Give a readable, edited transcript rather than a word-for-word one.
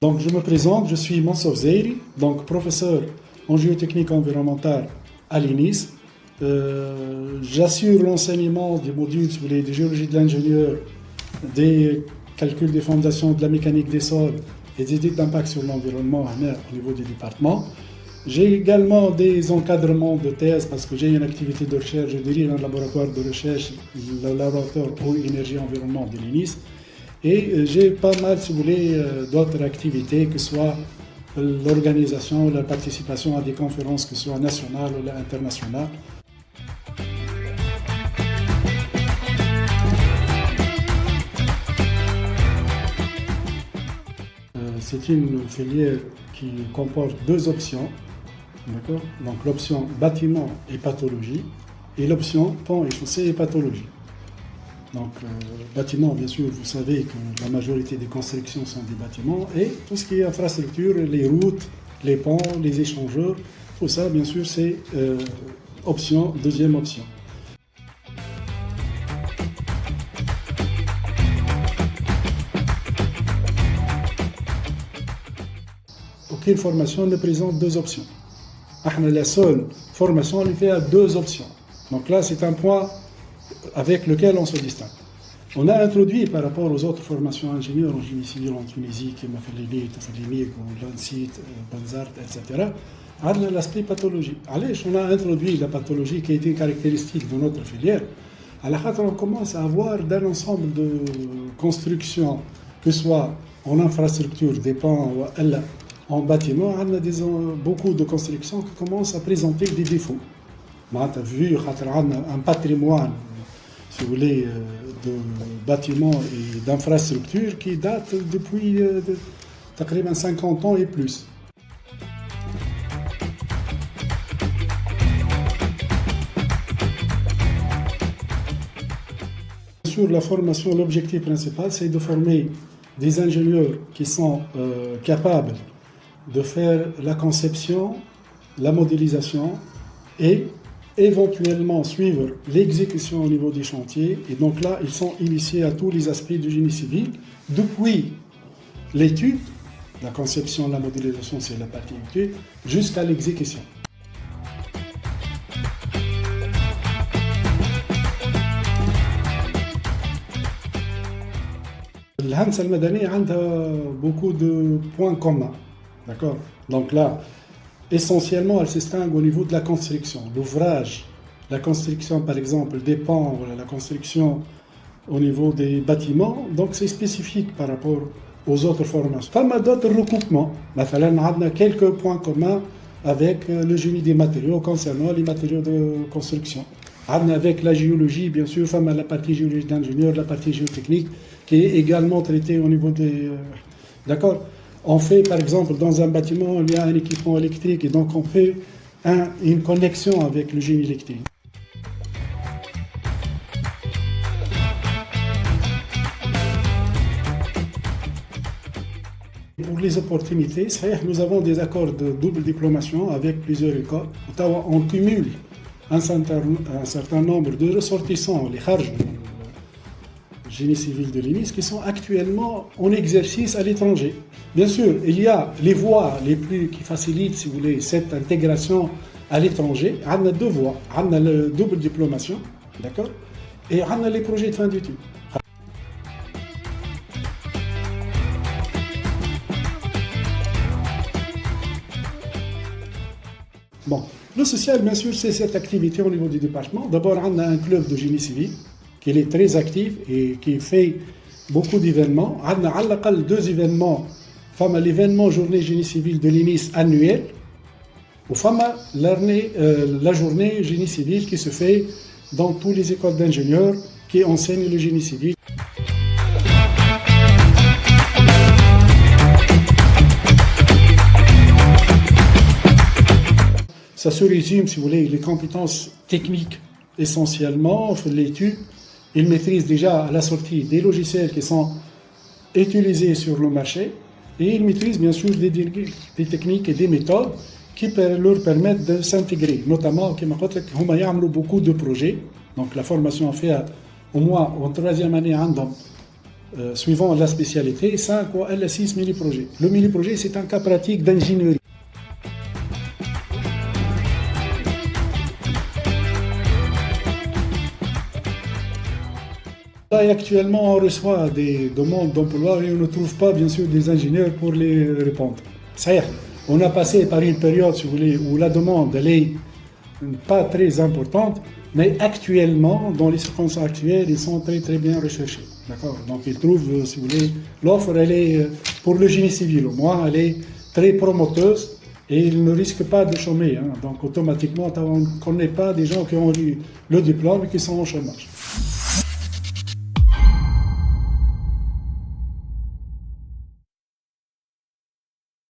Donc, je me présente, je suis Mansour Zeiri, donc professeur en géotechnique environnementale à l'INIS. J'assure l'enseignement des modules, si vous voulez, de géologie de l'ingénieur, des calculs des fondations, de la mécanique des sols et des études d'impact sur l'environnement au niveau du département. J'ai également des encadrements de thèse parce que j'ai une activité de recherche, je dirige un laboratoire de recherche, le laboratoire eau, énergie, environnement de l'INIS. Et j'ai pas mal, si vous voulez, d'autres activités, que ce soit l'organisation, la participation à des conférences, que ce soit nationales ou internationales. C'est une filière qui comporte deux options. D'accord. Donc l'option bâtiment et pathologie et l'option pont et chaussée et pathologie. Donc bâtiment, bien sûr, vous savez que la majorité des constructions sont des bâtiments et tout ce qui est infrastructure, les routes, les ponts, les échangeurs, tout ça, bien sûr, c'est deuxième option. Aucune formation ne présente deux options. La seule formation, elle fait à deux options. Donc là, c'est un point avec lequel on se distingue. On a introduit par rapport aux autres formations ingénieurs en génie civil en Tunisie, comme Fellini, ou Lansit, Banzart, etc., l'aspect pathologie. On a introduit la pathologie qui a été une caractéristique de notre filière. On commence à avoir d'un ensemble de constructions, que ce soit en infrastructure, des ponts ou en bâtiment, on a beaucoup de constructions qui commencent à présenter des défauts. On a vu un patrimoine, si vous voulez, de bâtiments et d'infrastructures qui date depuis 50 ans et plus. Sur la formation, l'objectif principal, c'est de former des ingénieurs qui sont capables de faire la conception, la modélisation et éventuellement suivre l'exécution au niveau des chantiers. Et donc là, ils sont initiés à tous les aspects du génie civil, depuis l'étude, la conception, la modélisation, c'est la partie étude, jusqu'à l'exécution. الهندسة المدنية عندها beaucoup de points communs. D'accord. Donc là, essentiellement, elle se distingue au niveau de la construction, l'ouvrage, la construction par exemple des ponts, la construction au niveau des bâtiments, donc c'est spécifique par rapport aux autres formations. Il y a d'autres recoupements. On a quelques points communs avec le génie des matériaux concernant les matériaux de construction. Avec la géologie, bien sûr, la partie géologie d'ingénieur, la partie géotechnique, qui est également traitée au niveau des... D'accord. On fait, par exemple, dans un bâtiment, il y a un équipement électrique et donc on fait une connexion avec le génie électrique. Pour les opportunités, nous avons des accords de double diplomation avec plusieurs écoles. On cumule un certain nombre de ressortissants, les Kharj, génie civil de l'INIS, qui sont actuellement en exercice à l'étranger. Bien sûr, il y a les voies qui facilitent, si vous voulez, cette intégration à l'étranger. On a deux voies. On a la double diplomation, d'accord, et on a les projets de fin d'études. Bon, le social, bien sûr, c'est cette activité au niveau du département. D'abord, on a un club de génie civil qui est très actif et qui fait beaucoup d'événements. On a à l'aqal deux événements. L'événement journée génie civil de l'INIS annuel, ou la journée génie civil qui se fait dans toutes les écoles d'ingénieurs qui enseignent le génie civil. Ça se résume, si vous voulez, les compétences techniques essentiellement, l'étude. Ils maîtrisent déjà à la sortie des logiciels qui sont utilisés sur le marché et ils maîtrisent bien sûr des techniques et des méthodes qui leur permettent de s'intégrer. Notamment, ils ont beaucoup de projets. Donc la formation fait au moins en troisième année, suivant la spécialité, 5 ou 6 mini-projets. Le mini-projet, c'est un cas pratique d'ingénierie. Là, actuellement, on reçoit des demandes d'emploi et on ne trouve pas, bien sûr, des ingénieurs pour les répondre. C'est-à-dire, on a passé par une période, si vous voulez, où la demande, elle est pas très importante, mais actuellement, dans les circonstances actuelles, ils sont très très bien recherchés. D'accord? Donc, ils trouvent, si vous voulez, l'offre, elle est, pour le génie civil au moins, elle est très promoteuse et ils ne risquent pas de chômer. Hein. Donc, automatiquement, on ne connaît pas des gens qui ont eu le diplôme et qui sont au chômage.